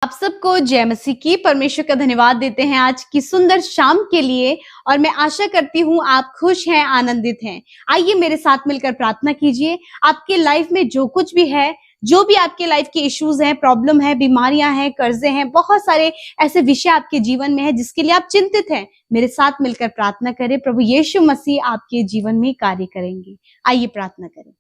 आप सबको जय मसीह की। परमेश्वर का धन्यवाद देते हैं आज की सुंदर शाम के लिए और मैं आशा करती हूँ आप खुश हैं, आनंदित हैं। आइए मेरे साथ मिलकर प्रार्थना कीजिए। आपके लाइफ में जो कुछ भी है, जो भी आपके लाइफ के इश्यूज हैं, प्रॉब्लम है, बीमारियां हैं, कर्जे हैं, बहुत सारे ऐसे विषय आपके जीवन में है जिसके लिए आप चिंतित हैं, मेरे साथ मिलकर प्रार्थना करें। प्रभु यीशु मसीह आपके जीवन में कार्य करेंगे। आइए प्रार्थना करें।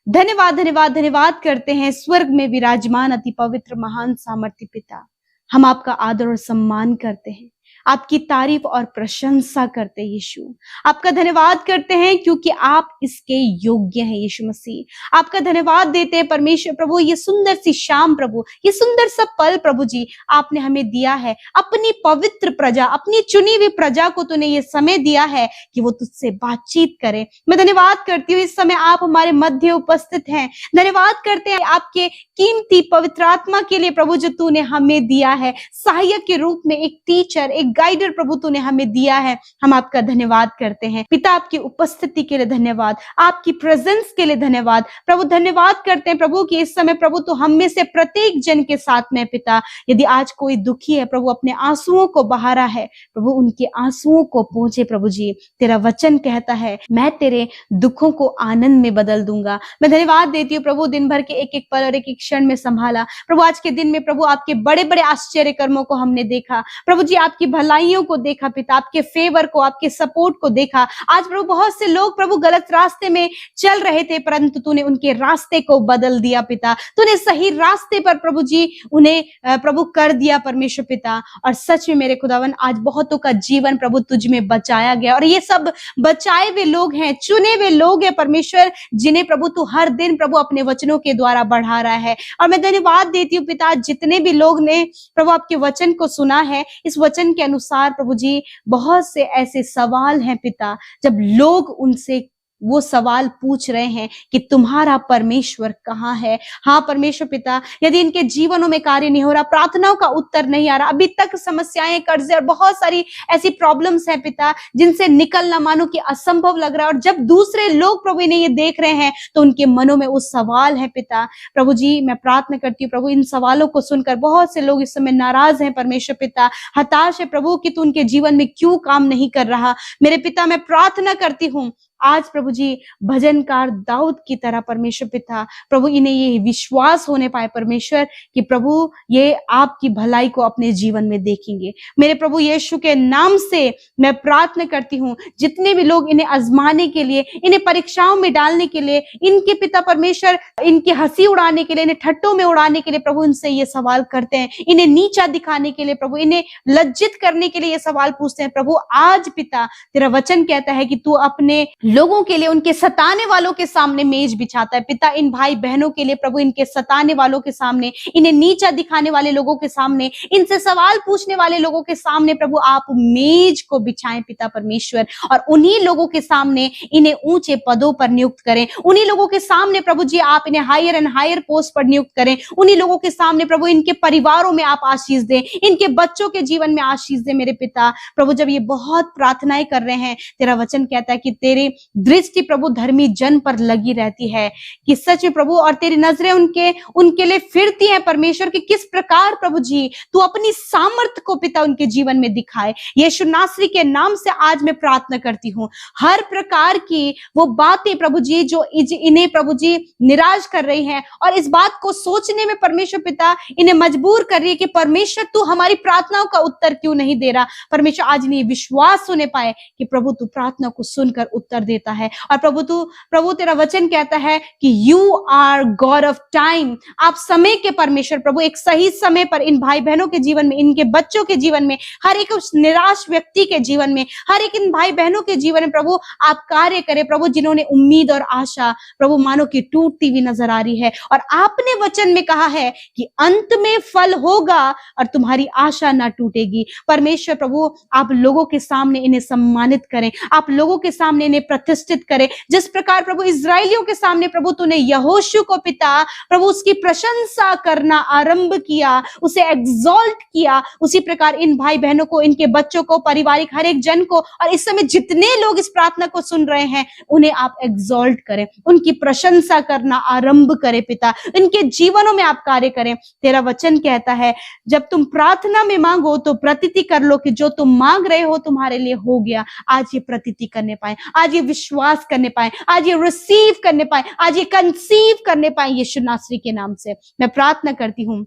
धन्यवाद धन्यवाद धन्यवाद करते हैं स्वर्ग में विराजमान अति पवित्र महान सामर्थ्य पिता। हम आपका आदर और सम्मान करते हैं, आपकी तारीफ और प्रशंसा करते हैं यीशु। आपका धन्यवाद करते हैं क्योंकि आप इसके योग्य हैं यीशु मसीह। आपका धन्यवाद देते हैं परमेश्वर प्रभु, ये सुंदर सी शाम प्रभु, ये सुंदर सा पल प्रभु जी आपने हमें दिया है। अपनी पवित्र प्रजा, अपनी चुनी हुई प्रजा को तूने ये समय दिया है कि वो तुझसे बातचीत करे। मैं धन्यवाद करती हूँ इस समय आप हमारे मध्य उपस्थित हैं। धन्यवाद करते हैं आपके कीमती पवित्र आत्मा के लिए प्रभु, जो तूने हमें दिया है सहायक के रूप में, एक टीचर, एक गाइडर प्रभु तूने हमें दिया है। हम आपका धन्यवाद करते हैं पिता। आपकी उपस्थिति के लिए धन्यवाद, आपकी प्रेजेंस के लिए धन्यवाद प्रभु। धन्यवाद करते हैं प्रभु कि इस समय प्रभु तो हम में से प्रत्येक जन के साथ में पिता, यदि आज कोई दुखी है प्रभु, अपने आंसुओं को बहा रहा है प्रभु, उनके आंसुओं को पहुंचे प्रभु जी। तेरा वचन कहता है मैं तेरे दुखों को आनंद में बदल दूंगा। मैं धन्यवाद देती हूँ प्रभु, दिन भर के एक एक पल और एक एक क्षण में संभाला प्रभु। आज के दिन में प्रभु आपके बड़े बड़े आश्चर्य कर्मों को हमने देखा प्रभु जी, आपकी भलाइयों को देखा पिता, आपके फेवर को, आपके सपोर्ट को देखा। आज प्रभु बहुत से लोग प्रभु गलत रास्ते में चल रहे थे, परंतु तूने उनके रास्ते को बदल दिया पिता। तूने सही रास्ते पर प्रभु जी उन्हें प्रभु कर दिया परमेश्वर पिता। और सच में मेरे खुदावन आज बहुतों का जीवन प्रभु तुझ में बचाया गया, और ये सब बचाए हुए लोग हैं, चुने हुए लोग हैं परमेश्वर, जिन्हें प्रभु तू हर दिन प्रभु अपने वचनों के द्वारा बढ़ा रहा है। और मैं धन्यवाद देती हूँ पिता, जितने भी लोग ने प्रभु आपके वचन को सुना है, इस वचन के अनुसार प्रभु जी बहुत से ऐसे सवाल हैं पिता, जब लोग उनसे वो सवाल पूछ रहे हैं कि तुम्हारा परमेश्वर कहाँ है। हाँ परमेश्वर पिता, यदि इनके जीवनों में कार्य नहीं हो रहा, प्रार्थनाओं का उत्तर नहीं आ रहा, अभी तक समस्याएं, कर्जे और बहुत सारी ऐसी प्रॉब्लम्स हैं पिता, जिनसे निकलना मानो कि असंभव लग रहा है। और जब दूसरे लोग प्रभु इन्हें ये देख रहे हैं तो उनके मनों में वो सवाल है पिता। प्रभु जी मैं प्रार्थना करती हूँ प्रभु, इन सवालों को सुनकर बहुत से लोग इस समय नाराज हैं परमेश्वर पिता, हताश है प्रभु कि तू उनके जीवन में क्यों काम नहीं कर रहा। मेरे पिता मैं प्रार्थना करती हूँ आज प्रभु जी भजनकार दाऊद की तरह परमेश्वर पिता, प्रभु इन्हें ये विश्वास होने पाए परमेश्वर कि प्रभु ये आपकी भलाई को अपने जीवन में देखेंगे। मेरे प्रभु यीशु के नाम से मैं प्रार्थना करती हूँ, जितने भी लोग इन्हें आजमाने के लिए, इन्हें परीक्षाओं में डालने के लिए, इनके पिता परमेश्वर इनकी हंसी उड़ाने के लिए, इन्हें ठट्टों में उड़ाने के लिए प्रभु इनसे ये सवाल करते हैं, इन्हें नीचा दिखाने के लिए प्रभु, इन्हें लज्जित करने के लिए ये सवाल पूछते हैं प्रभु, आज पिता तेरा वचन कहता है कि तू अपने लोगों के लिए, उनके सताने वालों के सामने मेज बिछाता है पिता। इन भाई बहनों के लिए प्रभु, इनके सताने वालों के सामने, इन्हें नीचा दिखाने वाले लोगों के सामने, इनसे सवाल पूछने वाले लोगों के सामने प्रभु आप मेज को बिछाएं पिता परमेश्वर, और उन्हीं लोगों के सामने इन्हें ऊंचे पदों पर नियुक्त करें। उन्हीं लोगों के सामने प्रभु जी आप इन्हें हायर एंड हायर पोस्ट पर नियुक्त करें। उन्हीं लोगों के सामने प्रभु इनके परिवारों में आप आशीष दें, इनके बच्चों के जीवन में आशीष दें मेरे पिता। प्रभु जब ये बहुत प्रार्थनाएं कर रहे हैं, तेरा वचन कहता है कि तेरे दृष्टि प्रभु धर्मी जन पर लगी रहती है, कि सच में प्रभु, और तेरी नजरें उनके लिए फिरती हैं परमेश्वर, कि किस प्रकार प्रभु जी तू अपनी सामर्थ्य को पिता उनके जीवन में दिखाए। यीशु नासरी के नाम से आज मैं प्रार्थना करती हूँ, हर प्रकार की वो बातें प्रभु जी जो इन्हें प्रभु जी निराश कर रही हैं, और इस बात को सोचने में परमेश्वर पिता इन्हें मजबूर कर रही है कि परमेश्वर तू हमारी प्रार्थनाओं का उत्तर क्यों नहीं दे रहा। परमेश्वर आज इन्हें विश्वास होने पाए कि प्रभु तू प्रार्थना को सुनकर उत्तर देता है। और प्रभु तेरा वचन कहता है कि you are God of time, आप समय के परमेश्वर प्रभु, एक सही समय पर इन भाई बहनों के जीवन में, इनके बच्चों के जीवन में, हर एक उस निराश व्यक्ति के जीवन में, हर एक इन भाई बहनों के जीवन में प्रभु आप कार्य करें प्रभु, जिन्होंने उम्मीद और आशा प्रभु मानो कि टूटती हुई नजर आ रही है। और आपने वचन में कहा है कि अंत में फल होगा और तुम्हारी आशा ना टूटेगी। परमेश्वर प्रभु आप लोगों के सामने इन्हें सम्मानित करें, आप लोगों के सामने इन्हें प्रतिष्ठित करे। जिस प्रकार प्रभु इजरायलियों के सामने प्रभु तूने यहोशू को पिता प्रभु उसकी प्रशंसा करना आरंभ किया, उसे एग्जॉल्ट किया, उसी प्रकार इन भाई बहनों को, इनके बच्चों को, पारिवारिक हर एक जन को, और इस समय जितने लोग इस प्रार्थना को सुन रहे हैं उन्हें आप एग्जॉल्ट करें, उनकी प्रशंसा करना आरंभ करें पिता, इनके जीवनों में आप कार्य करें। तेरा वचन कहता है जब तुम प्रार्थना में मांगो तो प्रतीति कर लो कि जो तुम मांग रहे हो तुम्हारे लिए हो गया। आज ये प्रतीति करने पाए, आज ये विश्वास करने पाए, आज ये रिसीव करने पाए, आज ये कंसीव करने पाए। यीशु नासरी के नाम से मैं प्रार्थना करती हूँ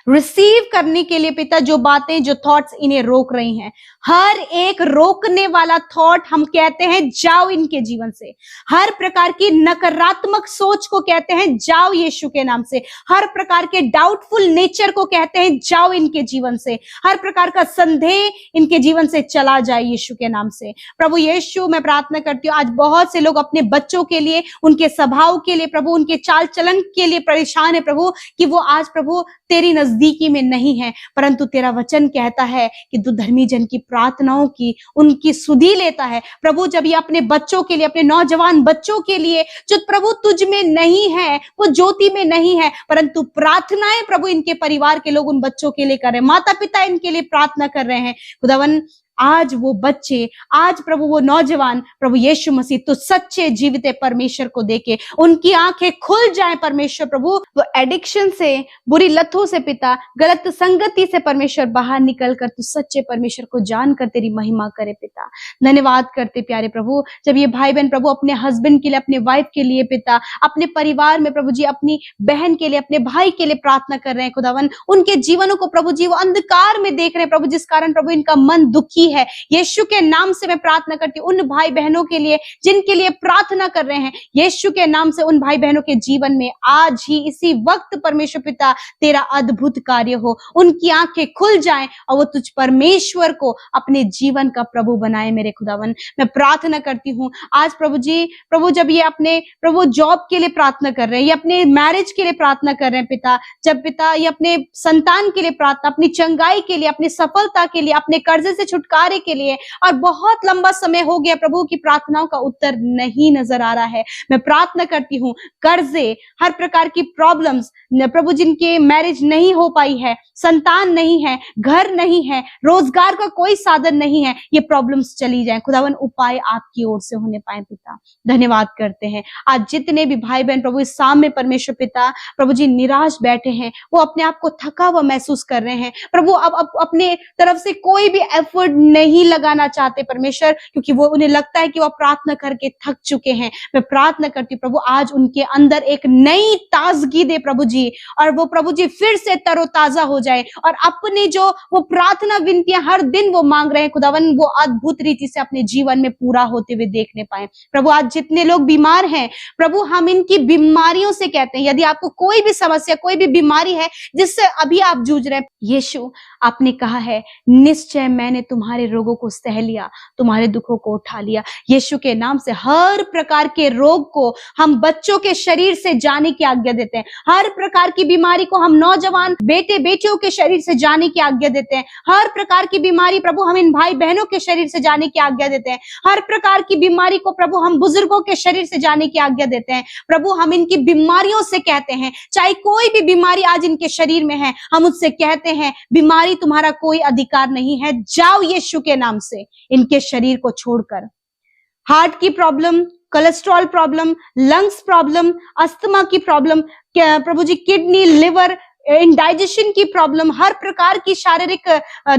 रिसीव करने के लिए पिता, जो बातें, जो थॉट्स इन्हें रोक रही हैं, हर एक रोकने वाला थॉट हम कहते हैं जाओ इनके जीवन से। हर प्रकार की नकारात्मक सोच को कहते हैं जाओ यीशु के नाम से। हर प्रकार के डाउटफुल नेचर को कहते हैं जाओ इनके जीवन से। हर प्रकार का संदेह इनके जीवन से चला जाए यीशु के नाम से। प्रभु यीशु, मैं प्रार्थना करती हूँ आज बहुत से लोग अपने बच्चों के लिए, उनके स्वभाव के लिए प्रभु, उनके चाल चलन के लिए परेशान है प्रभु, कि वो आज प्रभु तेरी नजदीकी में नहीं है। परंतु तेरा वचन कहता है कि तू धर्मी जन की प्रार्थनाओं की, उनकी सुधि लेता है। प्रभु जब ये अपने बच्चों के लिए, अपने नौजवान बच्चों के लिए जो प्रभु तुझ में नहीं है, वो ज्योति में नहीं है, परंतु प्रार्थनाएं प्रभु इनके परिवार के लोग उन बच्चों के लिए कर रहे हैं, माता पिता इनके लिए प्रार्थना कर रहे हैं। खुदावन आज वो बच्चे, आज प्रभु वो नौजवान, प्रभु यीशु मसीह तो सच्चे जीवित परमेश्वर को देके उनकी आंखें खुल जाएं परमेश्वर प्रभु, वो एडिक्शन से, बुरी लतों से पिता, गलत संगति से परमेश्वर बाहर निकल कर तू सच्चे परमेश्वर को जानकर तेरी महिमा करे पिता। धन्यवाद करते प्यारे प्रभु, जब ये भाई बहन प्रभु अपने हस्बैंड के लिए, अपने वाइफ के लिए पिता, अपने परिवार में प्रभु जी अपनी बहन के लिए, अपने भाई के लिए प्रार्थना कर रहे हैं खुदावन, उनके जीवनों को प्रभु जी वो अंधकार में देख रहे हैं प्रभु, जिस कारण प्रभु इनका मन दुखी है। यीशु के नाम से मैं प्रार्थना करती हूँ उन भाई बहनों के लिए जिनके लिए प्रार्थना कर रहे हैं, यीशु के नाम से उन भाई बहनों के जीवन में आज ही इसी वक्त परमेश्वर पिता तेरा अद्भुत कार्य हो, उनकी आंखें खुल जाएं और वो तुझ परमेश्वर को अपने जीवन का प्रभु बनाए। मेरे खुदावन मैं प्रार्थना करती हूँ आज प्रभु जी, प्रभु जब ये अपने प्रभु जॉब के लिए प्रार्थना कर रहे हैं, ये अपने मैरिज के लिए प्रार्थना कर रहे हैं पिता, जब पिता ये अपने संतान के लिए प्रार्थना, अपनी चंगाई के लिए, अपनी सफलता के लिए, अपने कर्जे से छुटकारा के लिए, और बहुत लंबा समय हो गया प्रभु की प्रार्थनाओं का उत्तर नहीं नजर आ रहा है। मैं प्रार्थना करती हूँ कर्जे, हर प्रकार की प्रॉब्लम्स प्रभु, जिनके मैरिज नहीं हो पाई है, संतान नहीं है, घर नहीं है, रोजगार का कोई साधन नहीं है, ये प्रॉब्लम्स चली जाएं खुदावन, उपाय आपकी ओर से होने पाए पिता। धन्यवाद करते हैं आज जितने भी भाई बहन प्रभु इस सामने परमेश्वर पिता प्रभु जी निराश बैठे हैं, वो अपने आप को थका हुआ महसूस कर रहे हैं प्रभु, अब अपने तरफ से कोई भी एफर्ट नहीं लगाना चाहते परमेश्वर, क्योंकि वो उन्हें लगता है कि वो प्रार्थना करके थक चुके हैं। मैं प्रार्थना करती हूँ प्रभु आज उनके अंदर एक नई ताजगी दे प्रभु जी, और वो प्रभु जी फिर से तरोताजा हो जाए, और अपने जो वो प्रार्थना विनतियां हर दिन वो मांग रहे हैं खुदावन, वो अद्भुत रीति से अपने जीवन में पूरा होते हुए देखने पाए। प्रभु आज जितने लोग बीमार हैं प्रभु, हम इनकी बीमारियों से कहते हैं, यदि आपको कोई भी समस्या, कोई भी बीमारी है जिससे अभी आप जूझ रहे हैं, यीशु आपने कहा है निश्चय मैंने तुम्हारे रोगों को सह लिया, तुम्हारे दुखों को उठा लिया। यीशु के नाम से हर प्रकार के रोग को हम बच्चों के शरीर से जाने की आज्ञा देते हैं, हर प्रकार की बीमारी को हम नौजवान बेटे बेटियों के शरीर से जाने की आज्ञा देते हैं, हर प्रकार की बीमारी प्रभु हम इन भाई बहनों के शरीर से जाने की आज्ञा देते हैं, हर प्रकार की बीमारी को प्रभु हम बुजुर्गों के शरीर से जाने की आज्ञा देते हैं। प्रभु हम इनकी बीमारियों से कहते हैं, चाहे कोई भी बीमारी आज इनके शरीर में है, हम उससे कहते हैं बीमारी तुम्हारा कोई अधिकार नहीं है, जाओ यीशु के नाम से इनके शरीर को छोड़कर। हार्ट की problem, cholesterol problem, lungs problem, asthma की प्रॉब्लम, प्रभु जी किडनी, लिवर, इंडाइजेशन की प्रॉब्लम, हर प्रकार की शारीरिक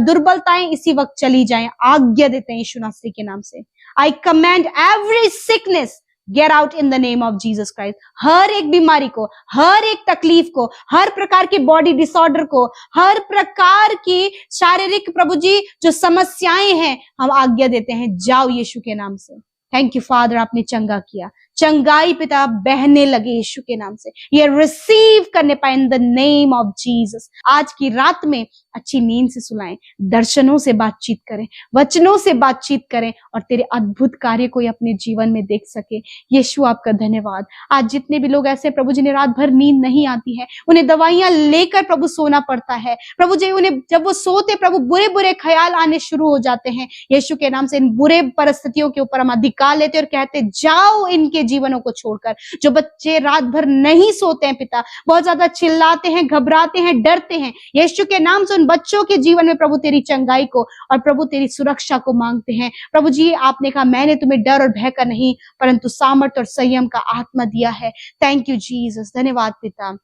दुर्बलताएं इसी वक्त चली जाएं, आज्ञा देते हैं यीशु मसीह के नाम से। I command every sickness get out in the name of Jesus Christ. हर एक बीमारी को, हर एक तकलीफ को, हर प्रकार के बॉडी डिसऑर्डर को, हर प्रकार की शारीरिक प्रभु जी जो समस्याएं हैं, हम आज्ञा देते हैं जाओ यीशु के नाम से। थैंक यू फादर, आपने चंगा किया, चंगाई पिता बहने लगे यीशु के नाम से, ये रिसीव करने पाए इन द नेम ऑफ जीसस। आज की रात में अच्छी नींद से सुलाएं, दर्शनों से बातचीत करें, वचनों से बातचीत करें और तेरे अद्भुत कार्य को अपने जीवन में देख सके। यीशु आपका धन्यवाद। आज जितने भी लोग ऐसे प्रभु जिन्हें रात भर नींद नहीं आती है, उन्हें दवाइयां लेकर प्रभु सोना पड़ता है प्रभु जी, उन्हें जब वो सोते प्रभु बुरे बुरे ख्याल आने शुरू हो जाते हैं, यीशु के नाम से इन बुरे परिस्थितियों के ऊपर हम अधिकार लेते और कहते जाओ इनके जीवनों को छोड़कर। जो बच्चे रात भर नहीं सोते हैं पिता, बहुत ज्यादा चिल्लाते हैं, घबराते हैं, डरते हैं, यीशु के नाम से उन बच्चों के जीवन में प्रभु तेरी चंगाई को और प्रभु तेरी सुरक्षा को मांगते हैं। प्रभु जी आपने कहा मैंने तुम्हें डर और भय का नहीं परंतु सामर्थ और संयम का आत्मा दिया है। Thank you Jesus. धन्यवाद पिता।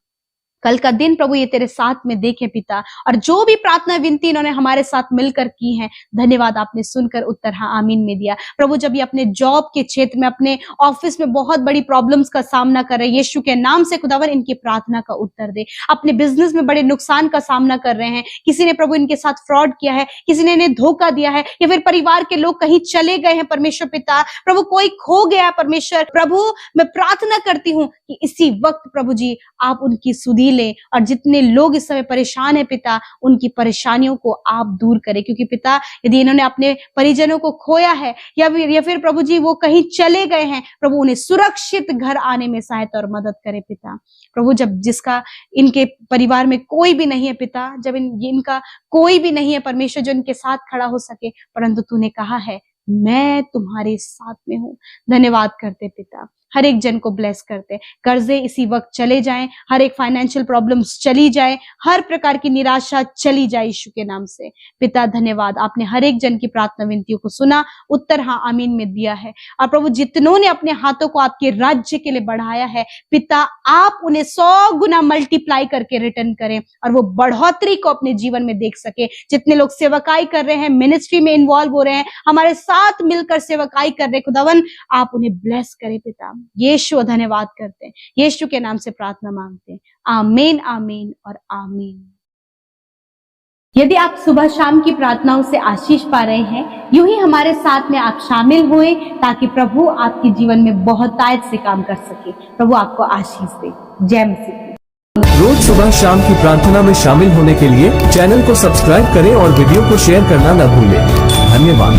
कल का दिन प्रभु ये तेरे साथ में देखे पिता, और जो भी प्रार्थना विनती इन्होंने हमारे साथ मिलकर की है, धन्यवाद आपने सुनकर उत्तर हाँ आमीन में दिया। प्रभु जब ये अपने जॉब के क्षेत्र में, अपने ऑफिस में बहुत बड़ी प्रॉब्लम्स का सामना कर रहे हैं, यीशु के नाम से खुदावन इनकी प्रार्थना का उत्तर दे। अपने बिजनेस में बड़े नुकसान का सामना कर रहे हैं, किसी ने प्रभु इनके साथ फ्रॉड किया है, किसी ने इन्हें धोखा दिया है, या फिर परिवार के लोग कहीं चले गए हैं परमेश्वर पिता, प्रभु कोई खो गया है परमेश्वर, प्रभु मैं प्रार्थना करती हूँ कि इसी वक्त प्रभु जी आप उनकी सुधी ले, और जितने लोग इस समय परेशान है पिता, उनकी परेशानियों को आप दूर करें। क्योंकि पिता यदि इन्होंने अपने परिजनों को खोया है या फिर प्रभु जी वो कहीं चले गए हैं, प्रभु उन्हें सुरक्षित घर आने में सहायता और मदद करे पिता। प्रभु जब जिसका इनके परिवार में कोई भी नहीं है पिता, जब इनका कोई भी नहीं है परमेश्वर जो इनके साथ खड़ा हो सके, परंतु तूने कहा है मैं तुम्हारे साथ में हूं। धन्यवाद करते पिता, हर एक जन को ब्लेस करते, कर्जे इसी वक्त चले जाएं, हर एक फाइनेंशियल प्रॉब्लम्स चली जाए, हर प्रकार की निराशा चली जाए यीशु के नाम से। पिता धन्यवाद, आपने हर एक जन की प्रार्थना विनतियों को सुना, उत्तर हाँ आमीन में दिया है। और प्रभु जितनों ने अपने हाथों को आपके राज्य के लिए बढ़ाया है पिता, आप उन्हें 100 गुना मल्टीप्लाई करके रिटर्न करें और वो बढ़ोतरी को अपने जीवन में देख सके। जितने लोग सेवकाई कर रहे हैं, मिनिस्ट्री में इन्वॉल्व हो रहे हैं, हमारे साथ मिलकर सेवकाई कर रहे, खुदावन आप उन्हें ब्लेस करें पिता। यीशु धन्यवाद करते हैं, यीशु के नाम से प्रार्थना मांगते हैं, आमीन आमीन और आमीन। यदि आप सुबह शाम की प्रार्थनाओं से आशीष पा रहे हैं, यूं ही हमारे साथ में आप शामिल हुए ताकि प्रभु आपके जीवन में बहुतायत से काम कर सके। प्रभु आपको आशीष दे। जय मसीह। रोज सुबह शाम की प्रार्थना में शामिल होने के लिए चैनल को सब्सक्राइब करें और वीडियो को शेयर करना न भूलें। धन्यवाद।